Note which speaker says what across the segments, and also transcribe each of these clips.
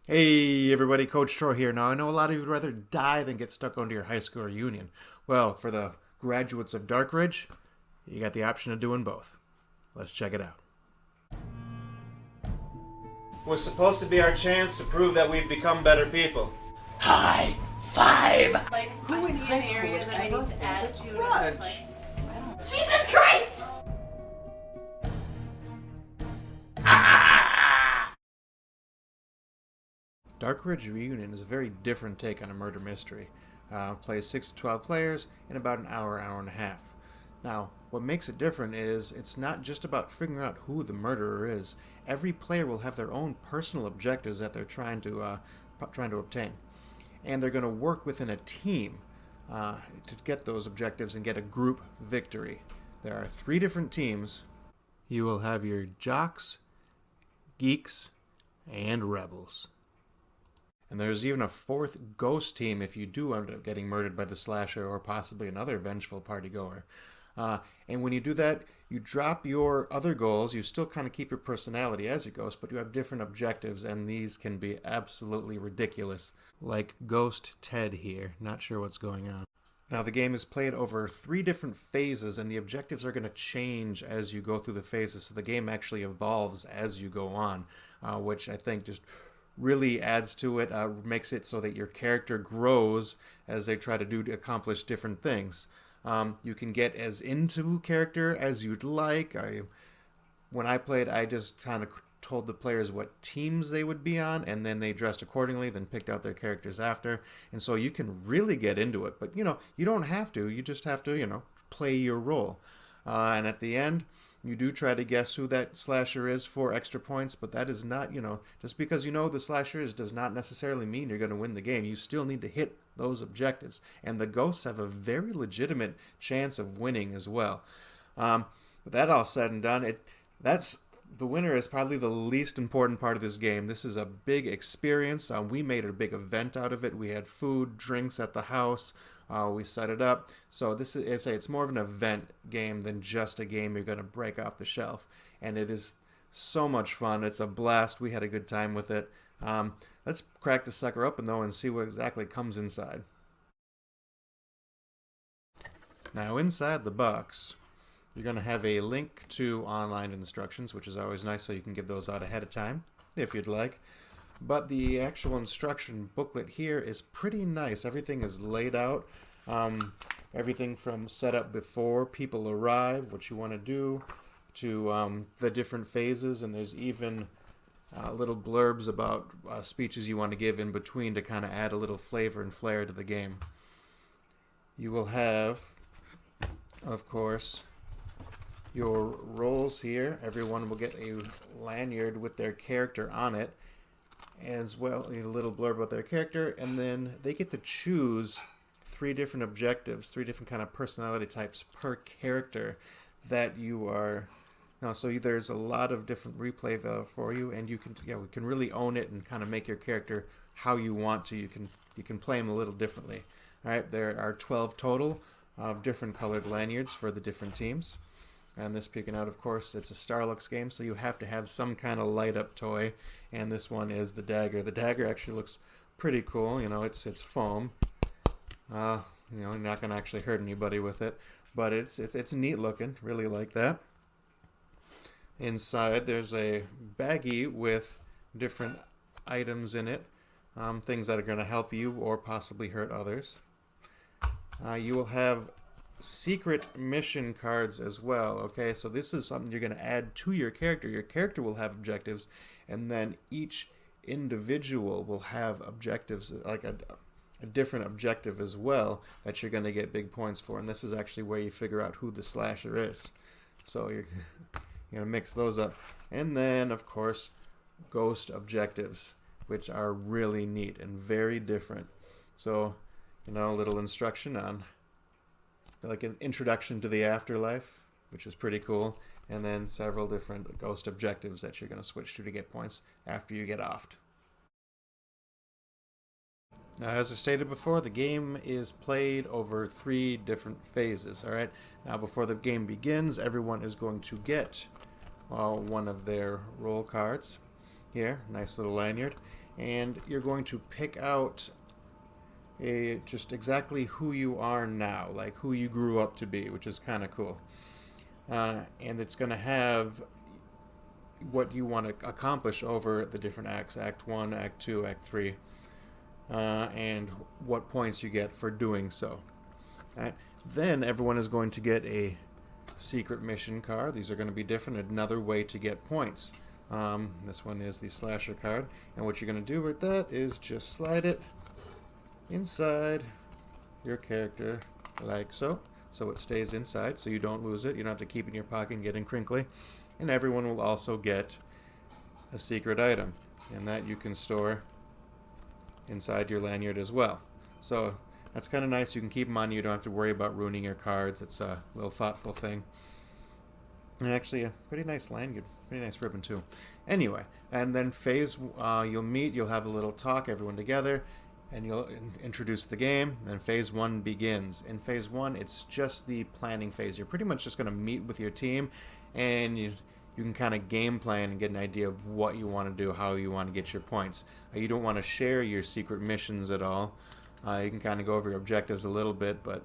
Speaker 1: Hey everybody, Coach Troy here. Now I know a lot of you would rather die than get stuck onto your high school reunion. Well, for the graduates of Darkridge, you got the option of doing both. Let's check it out. Was supposed to be our chance to prove that we've become better people.
Speaker 2: High five!
Speaker 3: Like, who in high school area that I need to add to, and I'm just like,
Speaker 2: Jesus Christ!
Speaker 1: Darkridge Reunion is a very different take on a murder mystery. Plays 6 to 12 players in about an hour, hour and a half. Now, what makes it different is it's not just about figuring out who the murderer is. Every player will have their own personal objectives that they're trying to obtain, and they're going to work within a team to get those objectives and get a group victory. There are 3 different teams. You will have your jocks, geeks, and rebels. And there's even a 4th ghost team if you do end up getting murdered by the slasher or possibly another vengeful partygoer. And when you do that, you drop your other goals. You still kind of keep your personality as your ghost, but you have different objectives, and these can be absolutely ridiculous. Like Ghost Ted here. Not sure what's going on. Now, the game is played over 3 different phases, and the objectives are going to change as you go through the phases. So the game actually evolves as you go on, which I think just really adds to it, makes it so that your character grows as they try to accomplish different things. You can get as into character as you'd like. When I played, I just kind of told the players what teams they would be on, and then they dressed accordingly, then picked out their characters after. And so you can really get into it. But, you don't have to. You just have to, play your role. And at the end, you do try to guess who that slasher is for extra points, but that is not, just because you know the slasher is does not necessarily mean you're going to win the game. You still need to hit those objectives. And the ghosts have a very legitimate chance of winning as well. With that all said and done, the winner is probably the least important part of this game. This is a big experience. We made a big event out of it. We had food, drinks at the house. We set it up. So it's more of an event game than just a game you're going to break off the shelf. And it is so much fun. It's a blast. We had a good time with it. Let's crack the sucker open, though, and see what exactly comes inside. Now, inside the box, you're going to have a link to online instructions, which is always nice, so you can give those out ahead of time, if you'd like. But the actual instruction booklet here is pretty nice. Everything is laid out. Everything from setup before people arrive, what you want to do, to the different phases, and there's even little blurbs about speeches you want to give in between to kind of add a little flavor and flair to the game. You will have, of course, your roles here. Everyone will get a lanyard with their character on it, as well a little blurb about their character, and then they get to choose 3 different objectives, 3 different kind of personality types per character that you are. So there's a lot of different replay for you, and you can really own it and kind of make your character how you want to. You can play them a little differently. All right, there are 12 total of different colored lanyards for the different teams. And this peeking out, of course, it's a Starlux game, so you have to have some kind of light-up toy. And this one is the dagger. The dagger actually looks pretty cool. It's foam. You're not going to actually hurt anybody with it, but it's neat looking. Really like that. Inside, there's a baggie with different items in it, things that are going to help you or possibly hurt others. You will have secret mission cards as well. Okay, so this is something you're going to add to your character. Your character will have objectives, and then each individual will have objectives, like a different objective as well, that you're going to get big points for. And this is actually where you figure out who the slasher is. So you're going to mix those up. And then, of course, ghost objectives, which are really neat and very different. So, a little instruction on like an introduction to the afterlife, which is pretty cool, and then several different ghost objectives that you're going to switch to get points after you get offed. Now, as I stated before, the game is played over 3 different phases. All right. Now, before the game begins, everyone is going to get one of their roll cards here, nice little lanyard, and you're going to pick out just exactly who you are now, like who you grew up to be, which is kind of cool. And it's going to have what you want to accomplish over the different acts, Act 1, Act 2, Act 3, and what points you get for doing so. Right? Then everyone is going to get a secret mission card. These are going to be different, another way to get points. This one is the slasher card, and what you're going to do with that is just slide it inside your character like so it stays inside so you don't lose it. You don't have to keep it in your pocket and getting crinkly. And everyone will also get a secret item, and that you can store inside your lanyard as well. So that's kind of nice. You can keep them on. You don't have to worry about ruining your cards. It's a little thoughtful thing. And actually a pretty nice lanyard. Pretty nice ribbon too. Anyway, and then phase, you'll have a little talk, everyone together, and you'll introduce the game. Then phase 1 begins. In phase 1, it's just the planning phase. You're pretty much just going to meet with your team, and you can kind of game plan and get an idea of what you want to do, how you want to get your points. You don't want to share your secret missions at all. You can kind of go over your objectives a little bit, but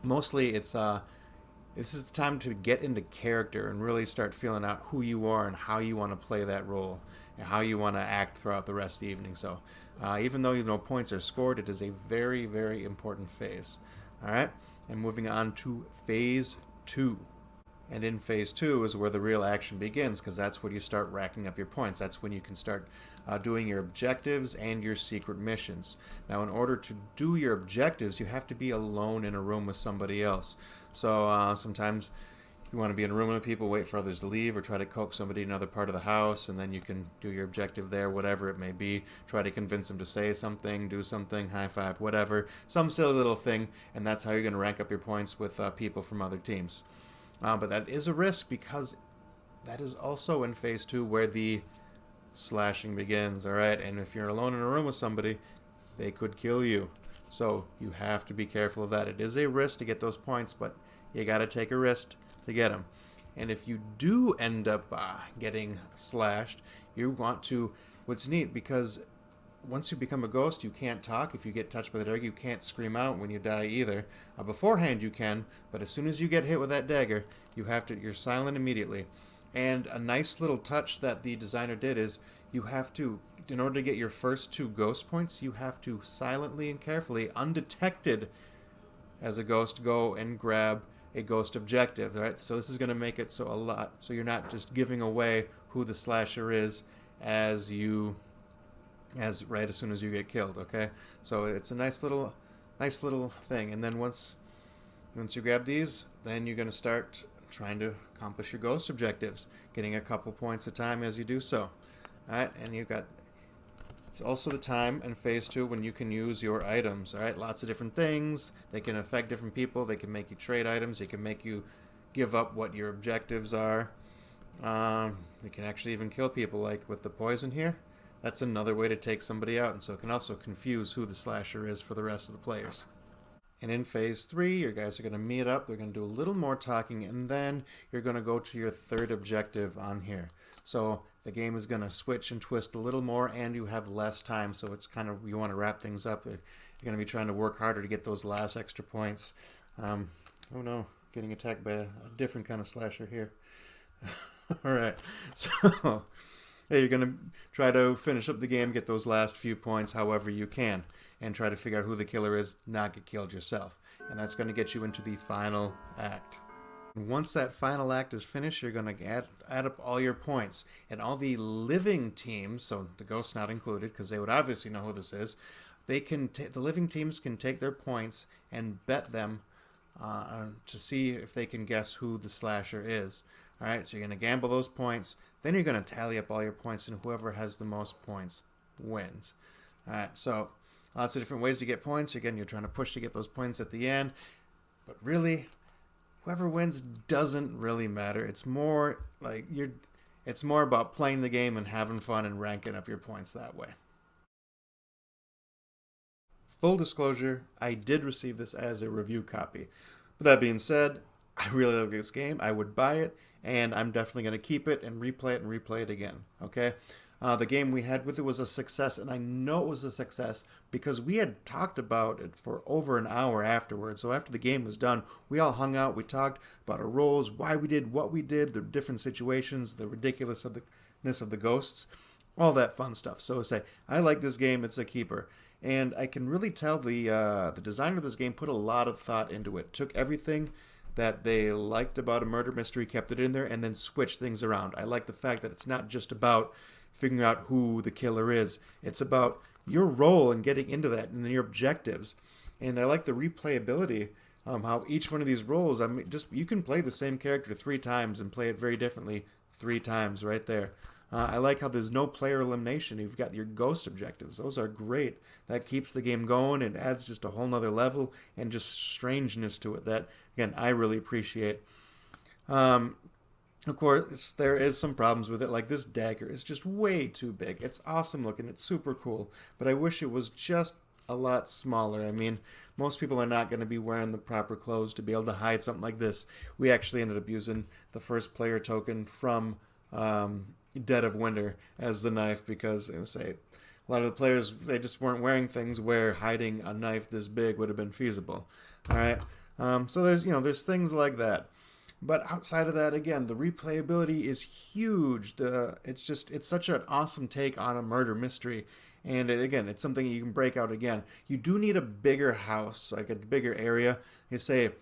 Speaker 1: mostly this is the time to get into character and really start feeling out who you are and how you want to play that role and how you want to act throughout the rest of the evening. So even though points are scored, it is a very, very important phase. All right, and moving on to phase 2. And in phase 2 is where the real action begins, because that's when you start racking up your points. That's when you can start doing your objectives and your secret missions. Now, in order to do your objectives, you have to be alone in a room with somebody else. So sometimes you want to be in a room with people, wait for others to leave, or try to coax somebody in another part of the house, and then you can do your objective there, whatever it may be. Try to convince them to say something, do something, high five, whatever. Some silly little thing, and that's how you're going to rank up your points with people from other teams. But that is a risk, because that is also in phase 2 where the slashing begins, all right? And if you're alone in a room with somebody, they could kill you. So you have to be careful of that. It is a risk to get those points, but you got to take a risk to get them. And if you do end up getting slashed, you want to... What's neat, because once you become a ghost, you can't talk. If you get touched by the dagger, you can't scream out when you die either. Beforehand you can, but as soon as you get hit with that dagger, you're silent immediately. And a nice little touch that the designer did is you have to, in order to get your first 2 ghost points, you have to silently and carefully, undetected as a ghost, go and grab a ghost objective, right? So this is going to make it so you're not just giving away who the slasher is right as soon as you get killed, okay? So it's a nice little thing. And then once you grab these, then you're going to start trying to accomplish your ghost objectives, getting a couple points a time as you do so. All right, and it's also the time in phase 2 when you can use your items, all right? Lots of different things. They can affect different people. They can make you trade items. They can make you give up what your objectives are. They can actually even kill people, like with the poison here. That's another way to take somebody out, and so it can also confuse who the slasher is for the rest of the players. And in phase 3, your guys are going to meet up. They're going to do a little more talking, and then you're going to go to your third objective on here. So the game is going to switch and twist a little more, and you have less time, so it's kind of, you want to wrap things up. You're going to be trying to work harder to get those last extra points. Oh no, getting attacked by a different kind of slasher here. All right, so... Hey, you're going to try to finish up the game, get those last few points however you can, and try to figure out who the killer is, not get killed yourself. And that's going to get you into the final act. And once that final act is finished, you're going to add up all your points. And all the living teams, so the ghosts not included, because they would obviously know who this is, the living teams can take their points and bet them to see if they can guess who the slasher is. All right, so you're going to gamble those points. Then you're going to tally up all your points, and whoever has the most points wins. All right, so lots of different ways to get points. Again, you're trying to push to get those points at the end. But really, whoever wins doesn't really matter. It's more like it's more about playing the game and having fun and ranking up your points that way. Full disclosure, I did receive this as a review copy. But that being said, I really love this game. I would buy it, and I'm definitely going to keep it and replay it again, okay? The game we had with it was a success, and I know it was a success because we had talked about it for over an hour afterwards. So after the game was done, we all hung out, we talked about our roles, why we did what we did, the different situations, the ridiculousness of the ghosts, all that fun stuff. So say, I like this game, it's a keeper. And I can really tell the designer of this game put a lot of thought into it. Took everything that they liked about a murder mystery, kept it in there, and then switched things around. I like the fact that it's not just about figuring out who the killer is. It's about your role and getting into that and your objectives. And I like the replayability, how each one of these roles, you can play the same character 3 times and play it very differently 3 times right there. I like how there's no player elimination. You've got your ghost objectives. Those are great. That keeps the game going and adds just a whole nother level and just strangeness to it that, again, I really appreciate. Of course, there is some problems with it, like this dagger is just way too big. It's awesome looking, it's super cool, but I wish it was just a lot smaller. I mean, most people are not going to be wearing the proper clothes to be able to hide something like this. We actually ended up using the first player token from Dead of Winter as the knife because, a lot of the players, they just weren't wearing things where hiding a knife this big would have been feasible. All right, so there's things like that. But outside of that, again, the replayability is huge. It's such an awesome take on a murder mystery. And again, it's something you can break out again. You do need a bigger house, like a bigger area. You say,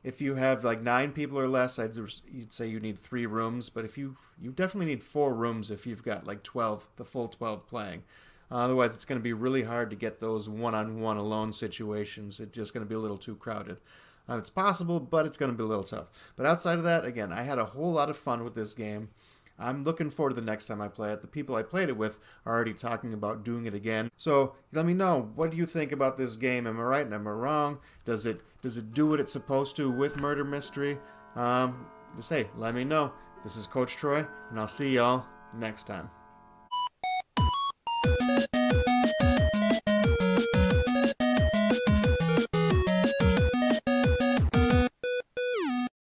Speaker 1: if you have like 9 people or less, you'd say you need 3 rooms. But if you definitely need 4 rooms if you've got like 12, the full 12 playing. Otherwise, it's going to be really hard to get those one-on-one alone situations. It's just going to be a little too crowded. It's possible, but it's going to be a little tough. But outside of that, again, I had a whole lot of fun with this game. I'm looking forward to the next time I play it. The people I played it with are already talking about doing it again. So let me know, what do you think about this game? Am I right and am I wrong? Does it do what it's supposed to with murder mystery? Just hey, let me know. This is Coach Troy, and I'll see y'all next time.